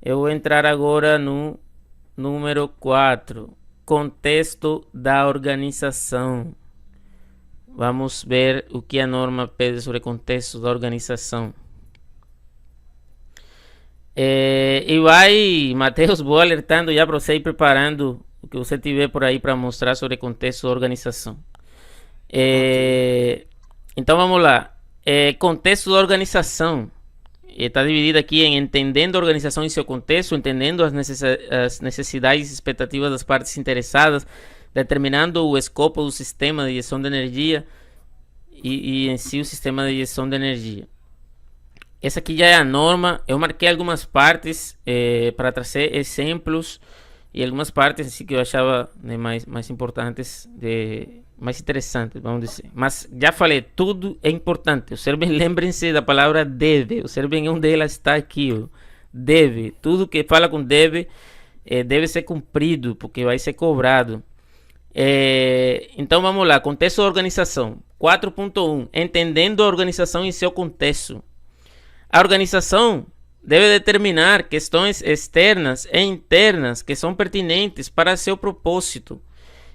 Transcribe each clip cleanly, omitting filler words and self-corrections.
Eu vou entrar agora no número 4, contexto da organização. Vamos ver o que a norma pede sobre contexto da organização. E vai, Matheus, vou alertando já para você ir preparando o que você tiver por aí para mostrar sobre contexto da organização. Ok. Então vamos lá. Contexto da organização. Está dividido aqui em entendendo a organização e seu contexto, entendendo as necessidades e expectativas das partes interessadas, determinando o escopo do sistema de gestão de energia e em si o sistema de gestão de energia. Essa aqui já é a norma. Eu marquei algumas partes para trazer exemplos e algumas partes assim, que eu achava né, mais importantes, mais interessantes, vamos dizer. Mas já falei, tudo é importante. Observem, lembrem-se da palavra deve. Observem onde ela está aqui. Ó. Deve. Tudo que fala com deve deve ser cumprido, porque vai ser cobrado. Então vamos lá, contexto da organização. 4.1. Entendendo a organização em seu contexto. A organização deve determinar questões externas e internas que são pertinentes para seu propósito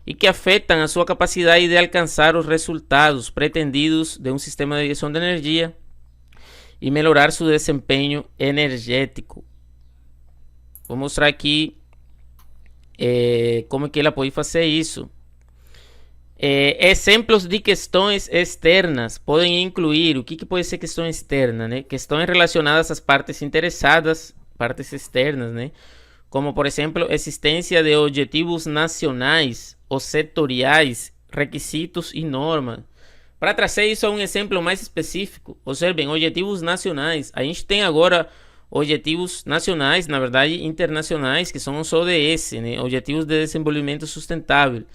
e que afetam a sua capacidade de alcançar os resultados pretendidos de um sistema de gestão de energia e melhorar seu desempenho energético. Vou mostrar aqui como que ela pode fazer isso. Exemplos de questões externas podem incluir o que pode ser questão externa, né? Questões relacionadas às partes interessadas, partes externas, né? Como por exemplo, existência de objetivos nacionais ou setoriais, requisitos e normas. Para trazer isso a um exemplo mais específico, observem, objetivos nacionais. A gente tem agora objetivos nacionais, na verdade internacionais, que são os ODS, né? Objetivos de Desenvolvimento Sustentável.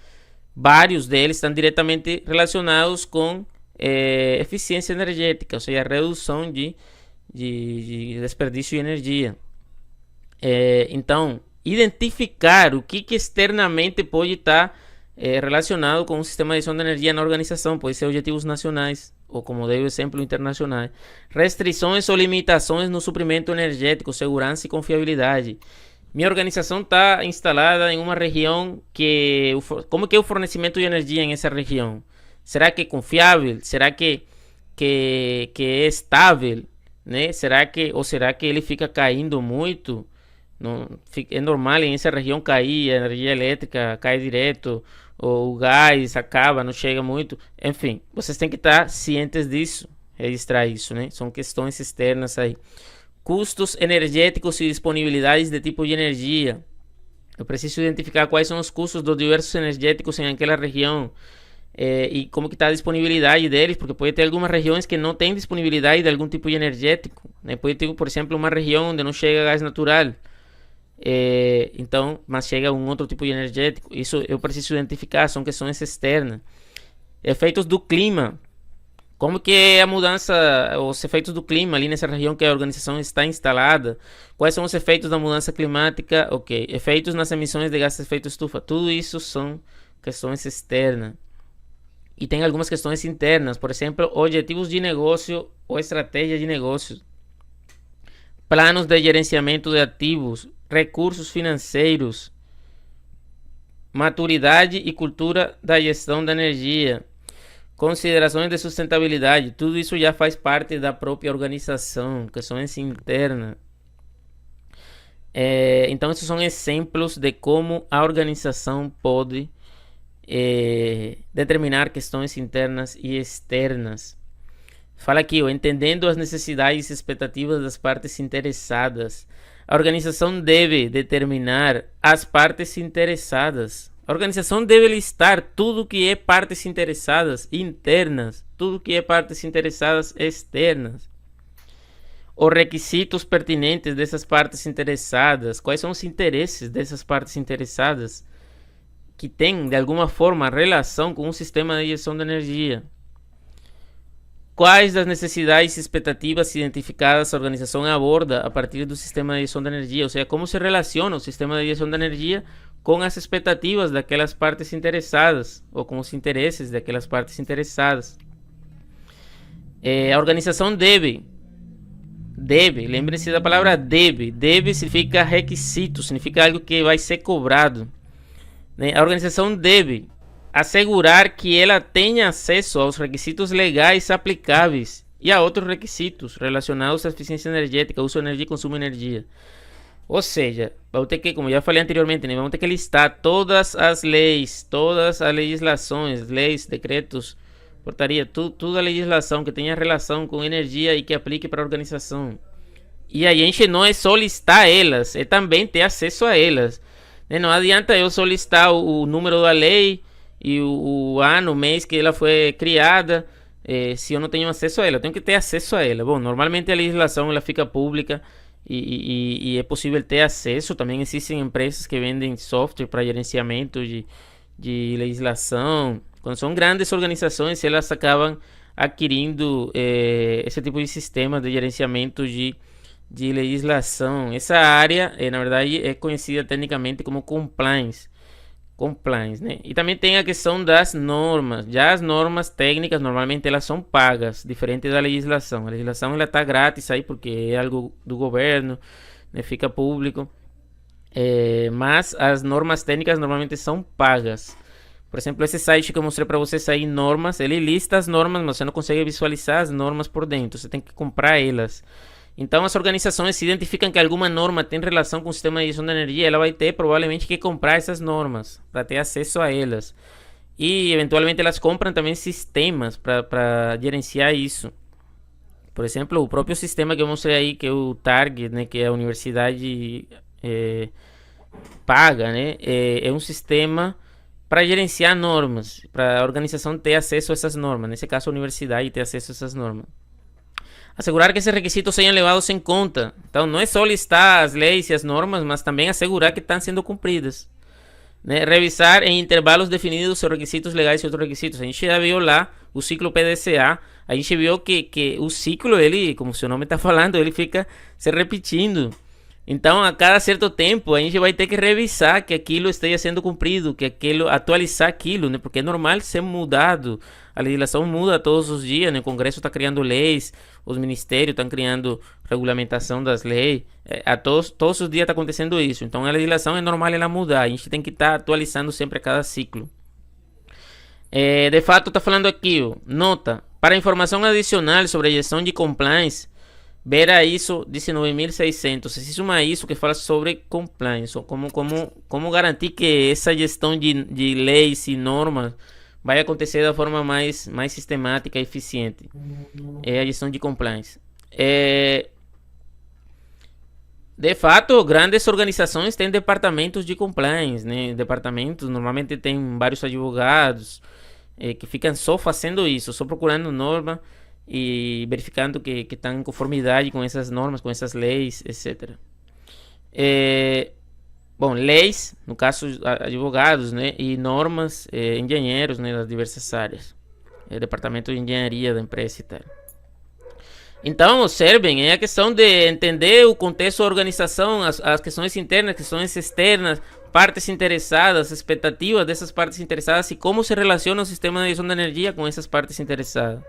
Vários deles estão diretamente relacionados com eficiência energética, ou seja, redução de desperdício de energia. Então, identificar o que externamente pode estar relacionado com o sistema de gestão de energia na organização, pode ser objetivos nacionais, ou como dei o exemplo, internacionais. Restrições ou limitações no suprimento energético, segurança e confiabilidade. Minha organização está instalada em uma região que... Como que é o fornecimento de energia nessa região? Será que é confiável? Será que é estável? Né? Será que ele fica caindo muito? Não, é normal em essa região cair, a energia elétrica cai direto, ou o gás acaba, não chega muito. Enfim, vocês têm que estar cientes disso, registrar isso, né? São questões externas aí. Custos energéticos e disponibilidades de tipo de energia. Eu preciso identificar quais são os custos dos diversos energéticos em aquela região e como que está a disponibilidade deles, porque pode ter algumas regiões que não têm disponibilidade de algum tipo de energético. Né? Pode ter, por exemplo, uma região onde não chega gás natural, então, mas chega um outro tipo de energético. Isso eu preciso identificar, são questões externas. Efeitos do clima. Como que é a mudança, os efeitos do clima ali nessa região que a organização está instalada? Quais são os efeitos da mudança climática? Ok. Efeitos nas emissões de gases de efeito estufa. Tudo isso são questões externas. E tem algumas questões internas. Por exemplo, objetivos de negócio ou estratégia de negócios. Planos de gerenciamento de ativos. Recursos financeiros. Maturidade e cultura da gestão da energia. Considerações de sustentabilidade, tudo isso já faz parte da própria organização, questões internas. Então, esses são exemplos de como a organização pode determinar questões internas e externas. Fala aqui, entendendo as necessidades e expectativas das partes interessadas. A organização deve determinar as partes interessadas. A organização deve listar tudo que é partes interessadas internas, tudo que é partes interessadas externas. Os requisitos pertinentes dessas partes interessadas, quais são os interesses dessas partes interessadas que têm de alguma forma relação com o sistema de gestão de energia. Quais das necessidades e expectativas identificadas a organização aborda a partir do sistema de gestão de energia, ou seja, como se relaciona o sistema de gestão de energia com as expectativas daquelas partes interessadas ou com os interesses daquelas partes interessadas. A organização deve deve, lembre-se da palavra deve. Deve significa requisito, significa algo que vai ser cobrado, né? A organização deve assegurar que ela tenha acesso aos requisitos legais aplicáveis e a outros requisitos relacionados à eficiência energética, uso de energia e consumo de energia. Ou seja, vamos ter que, como já falei anteriormente, né, vamos ter que listar todas as leis, todas as legislações, leis, decretos, portaria, toda a legislação que tenha relação com energia e que aplique para a organização. E aí a gente não é só listar elas, é também ter acesso a elas. Né? Não adianta eu só listar o número da lei e o ano, o mês que ela foi criada, se eu não tenho acesso a ela. Eu tenho que ter acesso a ela. Bom, normalmente a legislação ela fica pública e é possível ter acesso. Também existem empresas que vendem software para gerenciamento de legislação. Quando são grandes organizações, elas acabam adquirindo esse tipo de sistema de gerenciamento de legislação. Essa área, na verdade, é conhecida tecnicamente como compliance, né? E também tem a questão das normas. Já as normas técnicas, normalmente elas são pagas, diferente da legislação. A legislação ela está grátis aí porque é algo do governo, né? Fica público. Mas as normas técnicas normalmente são pagas. Por exemplo, esse site que eu mostrei para vocês aí, normas, ele lista as normas, mas você não consegue visualizar as normas por dentro. Você tem que comprar elas. Então, as organizações se identificam que alguma norma tem relação com o sistema de gestão de energia, ela vai ter provavelmente que comprar essas normas para ter acesso a elas. E, eventualmente, elas compram também sistemas para gerenciar isso. Por exemplo, o próprio sistema que eu mostrei aí, que é o Target, né, que a universidade paga, né, é um sistema para gerenciar normas, para a organização ter acesso a essas normas. Nesse caso, a universidade ter acesso a essas normas. Assegurar que esses requisitos sejam levados em conta. Então, não é só listar as leis e as normas, mas também assegurar que estão sendo cumpridas. Né? Revisar em intervalos definidos os requisitos legais e outros requisitos. A gente já viu lá o ciclo PDCA. A gente viu que o ciclo, ele, como o seu nome está falando, ele fica se repetindo. Então, a cada certo tempo, a gente vai ter que revisar que aquilo esteja sendo cumprido, que aquilo, atualizar aquilo, né? Porque é normal ser mudado. A legislação muda todos os dias, né? O Congresso está criando leis, os ministérios estão criando regulamentação das leis. Todos os dias está acontecendo isso. Então, a legislação é normal ela mudar. A gente tem que estar atualizando sempre a cada ciclo. De fato, está falando aqui, ó, nota, para informação adicional sobre a gestão de compliance, ver a ISO 19600. Existe uma ISO que fala sobre compliance, como garantir que essa gestão de leis e normas vai acontecer da forma mais sistemática e eficiente. É a gestão de compliance. De fato, grandes organizações têm departamentos de compliance, né? Departamentos normalmente tem vários advogados que ficam só fazendo isso, só procurando norma e verificando que estão em conformidade com essas normas, com essas leis, etc. Bom, leis, no caso advogados, né, e normas, engenheiros, né, das diversas áreas, departamento de engenharia da empresa e tal. Então, observem, é a questão de entender o contexto da organização, as questões internas, questões externas, partes interessadas, expectativas dessas partes interessadas e como se relaciona o sistema de gestão de energia com essas partes interessadas.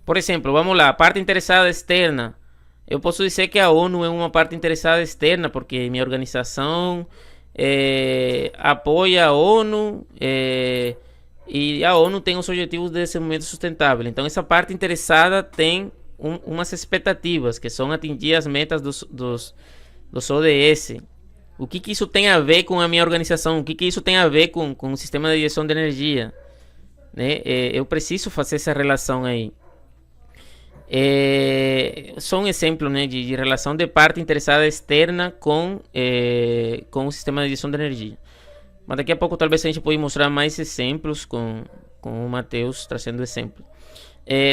Por exemplo, vamos lá, parte interessada externa. Eu posso dizer que a ONU é uma parte interessada externa, porque minha organização apoia a ONU e a ONU tem os objetivos de desenvolvimento sustentável. Então, essa parte interessada tem umas expectativas, que são atingir as metas dos ODS. O que isso tem a ver com a minha organização? O que isso tem a ver com o sistema de gestão de energia? Né? Eu preciso fazer essa relação aí. Só um exemplo, né, de relação de parte interessada externa com o sistema de gestão de energia. Mas daqui a pouco talvez a gente pode mostrar mais exemplos com o Matheus trazendo exemplos.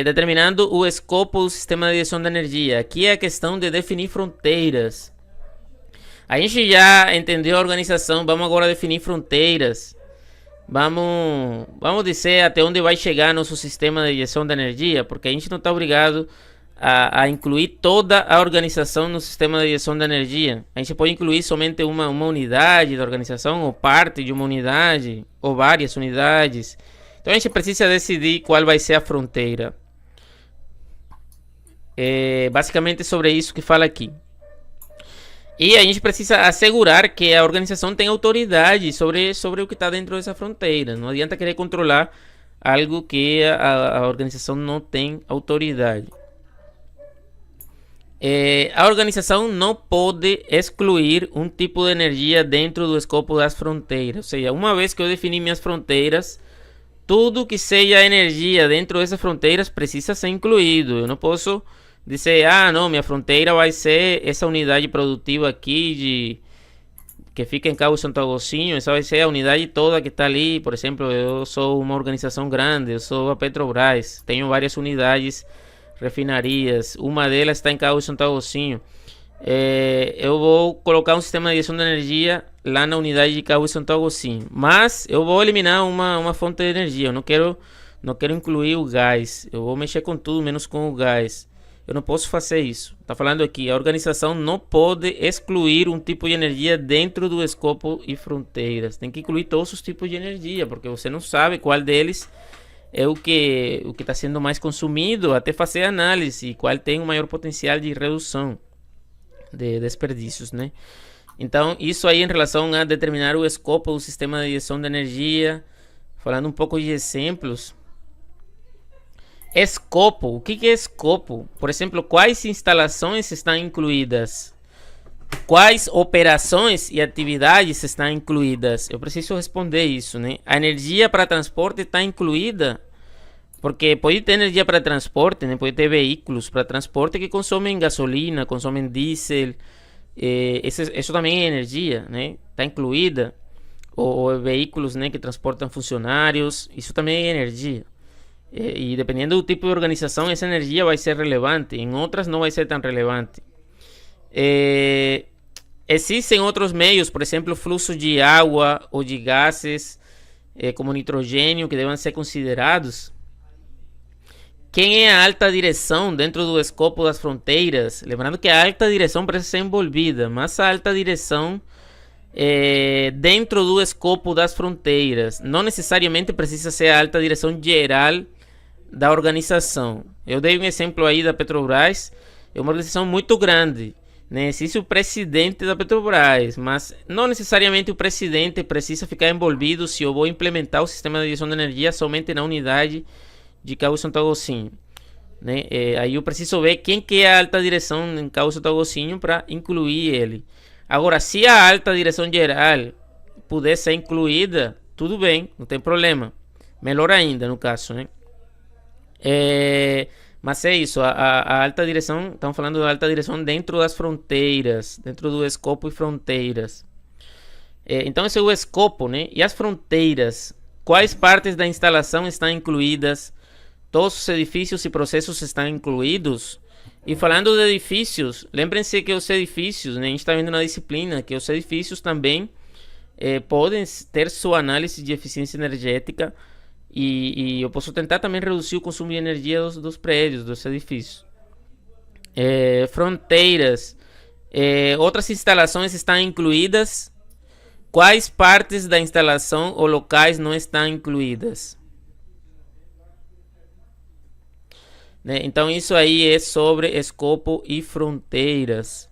Determinando o escopo do sistema de gestão de energia. Aqui é a questão de definir fronteiras. A gente já entendeu a organização, vamos agora definir fronteiras. Vamos dizer até onde vai chegar nosso sistema de gestão de energia, porque a gente não está obrigado a incluir toda a organização no sistema de gestão de energia. A gente pode incluir somente uma unidade da organização, ou parte de uma unidade, ou várias unidades. Então a gente precisa decidir qual vai ser a fronteira. É basicamente sobre isso que fala aqui. E a gente precisa assegurar que a organização tem autoridade sobre o que está dentro dessa fronteira. Não adianta querer controlar algo que a organização não tem autoridade. A organização não pode excluir um tipo de energia dentro do escopo das fronteiras. Ou seja, uma vez que eu defini minhas fronteiras, tudo que seja energia dentro dessas fronteiras precisa ser incluído. Eu não posso dizer, não, minha fronteira vai ser essa unidade produtiva aqui que fica em Cabo Santo Agostinho. Essa vai ser a unidade toda que está ali. Por exemplo, eu sou uma organização grande, eu sou a Petrobras, tenho várias unidades, refinarias, uma delas está em Cabo Santo Agostinho. Eu vou colocar um sistema de gestão de energia lá na unidade de Cabo Santo Agostinho, mas eu vou eliminar uma fonte de energia. Eu não quero incluir o gás. Eu vou mexer com tudo menos com o gás. Eu não posso fazer isso. Está falando aqui, a organização não pode excluir um tipo de energia dentro do escopo e fronteiras. Tem que incluir todos os tipos de energia, porque você não sabe qual deles é o que está sendo mais consumido, até fazer análise, e qual tem o maior potencial de redução de desperdícios, né? Então, isso aí em relação a determinar o escopo do sistema de gestão de energia. Falando um pouco de exemplos. Escopo, o que é escopo? Por exemplo, quais instalações estão incluídas? Quais operações e atividades estão incluídas? Eu preciso responder isso, né? A energia para transporte está incluída? Porque pode ter energia para transporte, né? Pode ter veículos para transporte que consomem gasolina, consomem diesel. Isso também é energia, né? Está incluída. Ou veículos, né, que transportam funcionários. Isso também é energia. E dependendo do tipo de organização, essa energia vai ser relevante. Em outras não vai ser tão relevante. Existem outros meios, por exemplo, fluxo de água ou de gases, como nitrogênio, que devem ser considerados. Quem é a alta direção dentro do escopo das fronteiras? Lembrando que a alta direção precisa ser envolvida, mas a alta direção dentro do escopo das fronteiras não necessariamente precisa ser a alta direção geral da organização. Eu dei um exemplo aí da Petrobras. É uma organização muito grande, né? Existe o presidente da Petrobras, mas não necessariamente o presidente precisa ficar envolvido se eu vou implementar o sistema de gestão de energia somente na unidade de Cabo Santo Agostinho, né? Aí eu preciso ver quem que é a alta direção em Cabo Santo Agostinho para incluir ele. Agora, se a alta direção geral puder ser incluída, tudo bem, não tem problema. Melhor ainda no caso, né? Mas é isso, a alta direção, estamos falando da alta direção dentro das fronteiras, dentro do escopo e fronteiras. Então esse é o escopo, né? E as fronteiras, quais partes da instalação estão incluídas? Todos os edifícios e processos estão incluídos? E falando de edifícios, lembrem-se que os edifícios, né, a gente está vendo na disciplina que os edifícios também podem ter sua análise de eficiência energética. E eu posso tentar também reduzir o consumo de energia dos prédios, dos edifícios. Fronteiras. Outras instalações estão incluídas. Quais partes da instalação ou locais não estão incluídas? Né? Então isso aí é sobre escopo e fronteiras.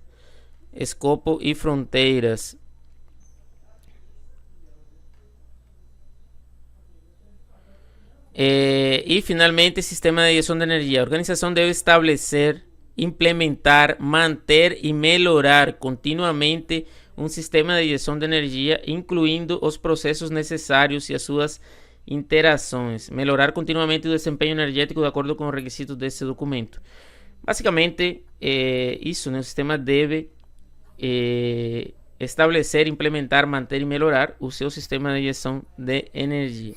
Escopo e fronteiras. E finalmente, sistema de gestão de energia. A organização deve estabelecer, implementar, manter e melhorar continuamente um sistema de gestão de energia, incluindo os processos necessários e as suas interações. Melhorar continuamente o desempenho energético de acordo com os requisitos desse documento. Basicamente, isso, né? O sistema deve estabelecer, implementar, manter e melhorar o seu sistema de gestão de energia.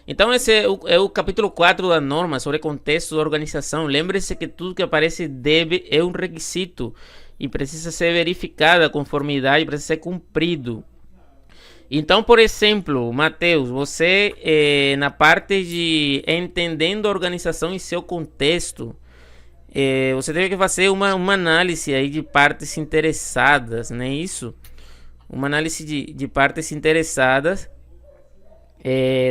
Então esse é o capítulo 4 da norma sobre contexto da organização. Lembre-se que tudo que aparece deve é um requisito e precisa ser verificado, a conformidade precisa ser cumprido. Então, por exemplo, Matheus, você na parte de entendendo a organização e seu contexto, você teve que fazer uma análise aí de partes interessadas, não é isso? Uma análise de partes interessadas.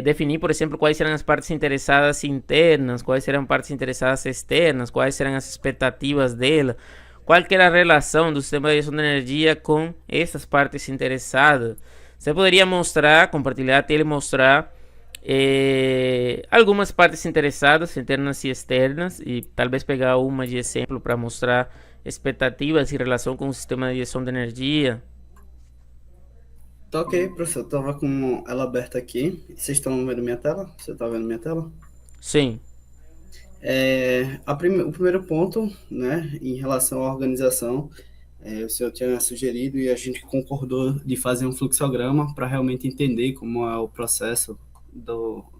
definir, por exemplo, quais serão as partes interessadas internas, quais serão partes interessadas externas, quais serão as expectativas dela, qual que era a relação do sistema de gestão de energia com essas partes interessadas. Você poderia mostrar, compartilhar a tela e mostrar algumas partes interessadas, internas e externas, e talvez pegar uma de exemplo para mostrar expectativas em relação com o sistema de gestão de energia. Tá ok, professor. Eu tava com ela aberta aqui. Vocês estão vendo minha tela? Você tá vendo minha tela? Sim. O primeiro ponto, né, em relação à organização, o senhor tinha sugerido e a gente concordou de fazer um fluxograma para realmente entender como é o processo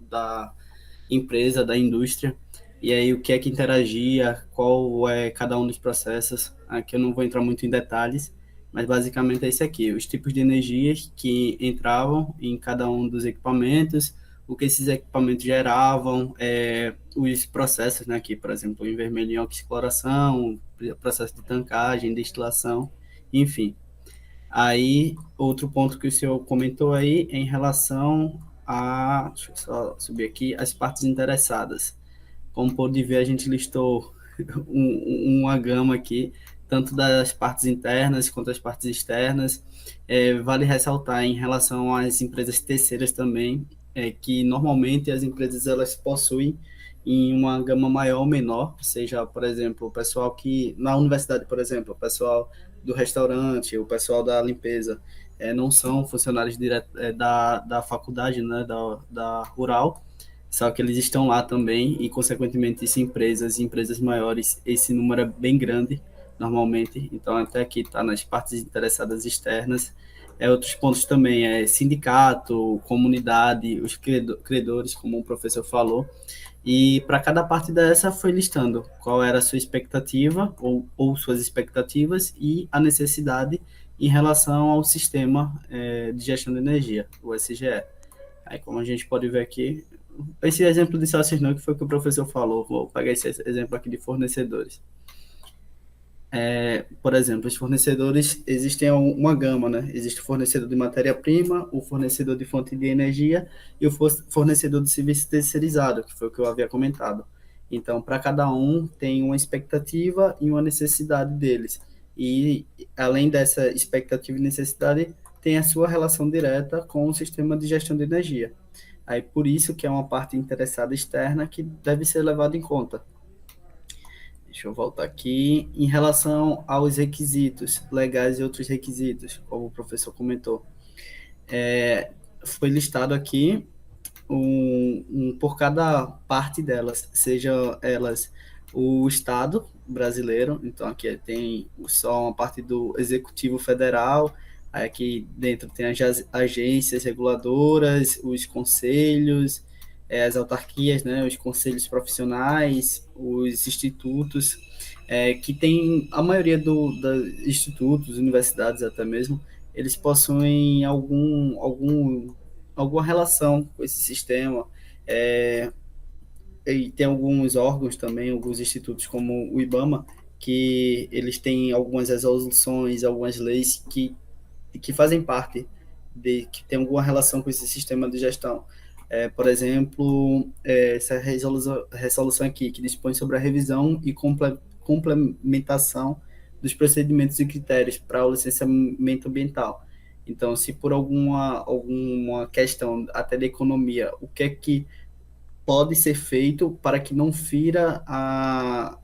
da empresa, da indústria, e aí o que é que interagia, qual é cada um dos processos. Aqui eu não vou entrar muito em detalhes, mas basicamente é isso aqui, os tipos de energias que entravam em cada um dos equipamentos, o que esses equipamentos geravam, os processos, né, aqui, por exemplo, em vermelho em oxicloração, processo de tancagem, destilação, enfim. Aí, outro ponto que o senhor comentou aí é em relação a, deixa eu só subir aqui, as partes interessadas. Como pode ver, a gente listou uma gama aqui, tanto das partes internas quanto das partes externas. Vale ressaltar em relação às empresas terceiras também, que normalmente as empresas elas possuem em uma gama maior ou menor, seja, por exemplo, o pessoal que, na universidade, por exemplo, o pessoal do restaurante, o pessoal da limpeza, não são funcionários da faculdade, né, da rural, só que eles estão lá também e, consequentemente, se empresas maiores, esse número é bem grande, normalmente. Então, até aqui está nas partes interessadas externas. Outros pontos também é sindicato, comunidade, os credores, como o professor falou. E para cada parte dessa foi listando qual era a sua expectativa ou suas expectativas e a necessidade em relação ao sistema de gestão de energia, o SGE. Aí, como a gente pode ver aqui, esse exemplo de Celsius não, que foi o que o professor falou, vou pegar esse exemplo aqui de fornecedores. Por exemplo, os fornecedores, existem uma gama, né? Existe o fornecedor de matéria-prima, o fornecedor de fonte de energia e o fornecedor de serviço terceirizado, que foi o que eu havia comentado. Então, para cada um, tem uma expectativa e uma necessidade deles. E, além dessa expectativa e necessidade, tem a sua relação direta com o sistema de gestão de energia. Aí, por isso que é uma parte interessada externa que deve ser levada em conta. Deixa eu voltar aqui. Em relação aos requisitos legais e outros requisitos, como o professor comentou, foi listado aqui por cada parte delas, seja elas o Estado brasileiro, então aqui tem só uma parte do Executivo Federal, aqui dentro tem as agências reguladoras, os conselhos, as autarquias, né, os conselhos profissionais, os institutos, que tem a maioria dos institutos, universidades até mesmo, eles possuem alguma relação com esse sistema. E tem alguns órgãos também, alguns institutos como o IBAMA, que eles têm algumas resoluções, algumas leis que fazem parte que tem alguma relação com esse sistema de gestão. Por exemplo, essa resolução aqui, que dispõe sobre a revisão e complementação dos procedimentos e critérios para o licenciamento ambiental. Então, se por alguma questão até de economia, o que é que pode ser feito para que não fira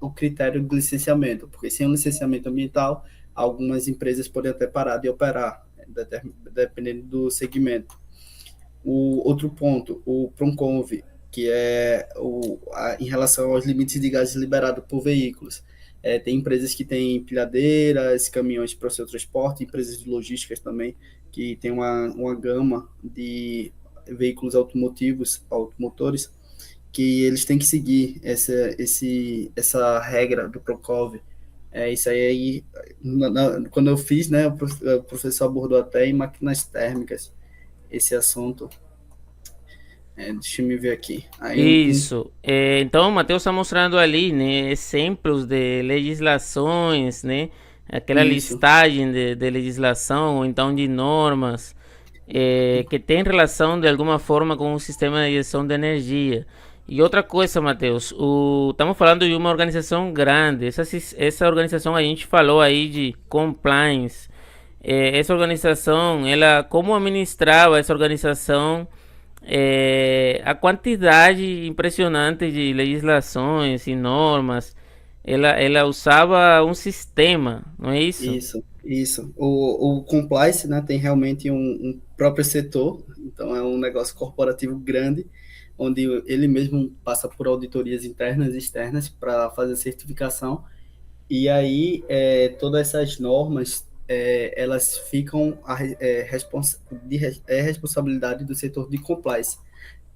o critério de licenciamento, porque sem um licenciamento ambiental, algumas empresas podem até parar de operar, dependendo do segmento. O outro ponto, o PRONCONV, que é em relação aos limites de gases liberados por veículos. Tem empresas que têm empilhadeiras, caminhões para o seu transporte, empresas de logísticas também, que tem uma gama de veículos automotores, que eles têm que seguir essa regra do Procov. Isso aí, quando eu fiz, né, o professor abordou até em máquinas térmicas esse assunto. Deixa eu me ver aqui. Aí, Isso. Então, o Matheus está mostrando ali, né, exemplos de legislações, né, aquela isso, listagem de legislação, ou então de normas, que tem relação de alguma forma com o sistema de gestão de energia. E outra coisa, Matheus, estamos falando de uma organização grande. Essa organização a gente falou aí de compliance. Essa organização, ela como administrava essa organização, a quantidade impressionante de legislações e normas. Ela usava um sistema, não é isso? Isso. O compliance, né, tem realmente um próprio setor, então é um negócio corporativo grande, onde ele mesmo passa por auditorias internas e externas para fazer certificação, e aí todas essas normas, elas ficam responsabilidade do setor de compliance.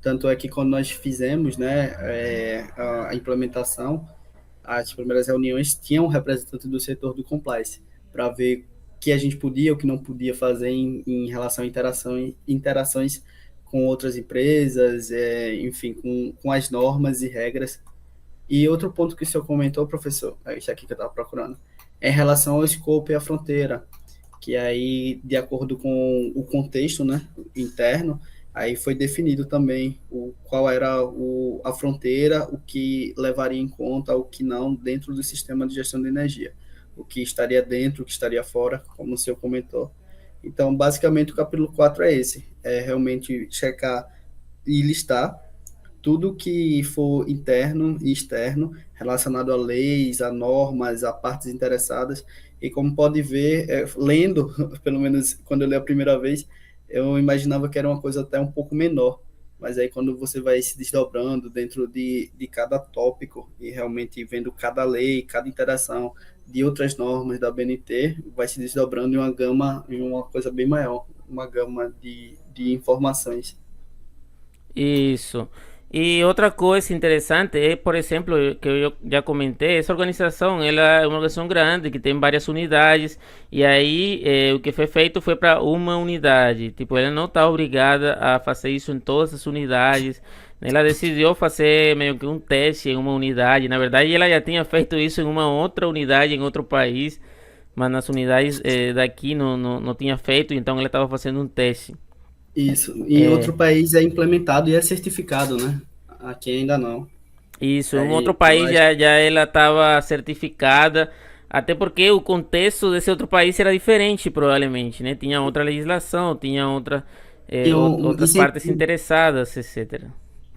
Tanto é que quando nós fizemos, né, a implementação, as primeiras reuniões tinham um representante do setor do compliance para ver o que a gente podia, o que não podia fazer em relação a interações com outras empresas, enfim, com as normas e regras. E outro ponto que o senhor comentou, professor, é isso aqui que eu estava procurando, é em relação ao escopo e à fronteira, que aí, de acordo com o contexto, né, interno, aí foi definido também qual era a fronteira, o que levaria em conta, o que não, dentro do sistema de gestão de energia. O que estaria dentro, o que estaria fora, como o senhor comentou. Então, basicamente, o capítulo 4 é esse, é realmente checar e listar tudo que for interno e externo, relacionado a leis, a normas, a partes interessadas, e como pode ver, lendo, pelo menos quando eu li a primeira vez, eu imaginava que era uma coisa até um pouco menor, mas aí quando você vai se desdobrando dentro de cada tópico e realmente vendo cada lei, cada interação de outras normas da BNT, vai se desdobrando em uma gama, em uma coisa bem maior, uma gama de informações. Isso. E outra coisa interessante é, por exemplo, que eu já comentei, essa organização, ela é uma organização grande que tem várias unidades e aí o que foi feito foi para uma unidade. Tipo, ela não está obrigada a fazer isso em todas as unidades. Ela decidiu fazer meio que um teste em uma unidade. Na verdade, ela já tinha feito isso em uma outra unidade em outro país, mas nas unidades daqui não tinha feito, então ela estava fazendo um teste. Isso. Em outro país é implementado e é certificado, né? Aqui ainda não. Isso, em outro Aí, país já ela estava certificada, até porque o contexto desse outro país era diferente, provavelmente, né? Tinha outra legislação, tinha tinham outras partes interessadas, etc.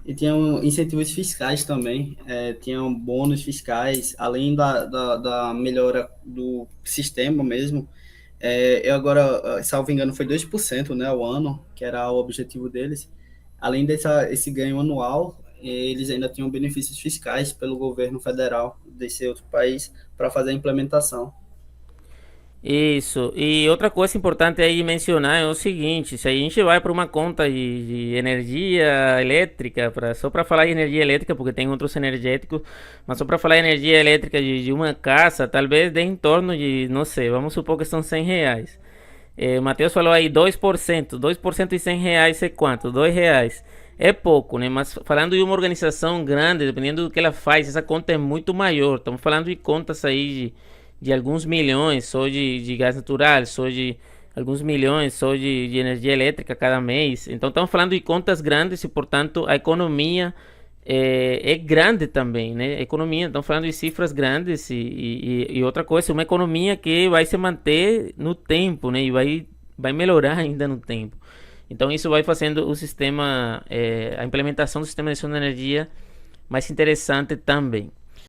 e tinham incentivos fiscais também, tinham bônus fiscais, além da melhora do sistema mesmo. Eu agora, salvo engano, foi 2%, né, ao ano, que era o objetivo deles. Além esse ganho anual, eles ainda tinham benefícios fiscais pelo governo federal desse outro país para fazer a implementação. Isso. E outra coisa importante aí mencionar é o seguinte: se a gente vai para uma conta de energia elétrica, só para falar de energia elétrica, porque tem outros energéticos, mas só para falar de energia elétrica de uma casa, talvez dê em torno de, não sei, vamos supor que são R$ 100. O Matheus falou aí 2% de R$ 100 é quanto? R$ 2. É pouco, né? Mas falando de uma organização grande, dependendo do que ela faz, essa conta é muito maior. Estamos falando de contas aí de alguns milhões só de gás natural, só de alguns milhões só de energia elétrica cada mês. Então estamos falando de contas grandes e, portanto, a economia é grande também, né? A economia, estamos falando de cifras grandes e outra coisa, uma economia que vai se manter no tempo, né? E vai melhorar ainda no tempo. Então isso vai fazendo o sistema, a implementação do sistema de gestão de energia mais interessante também.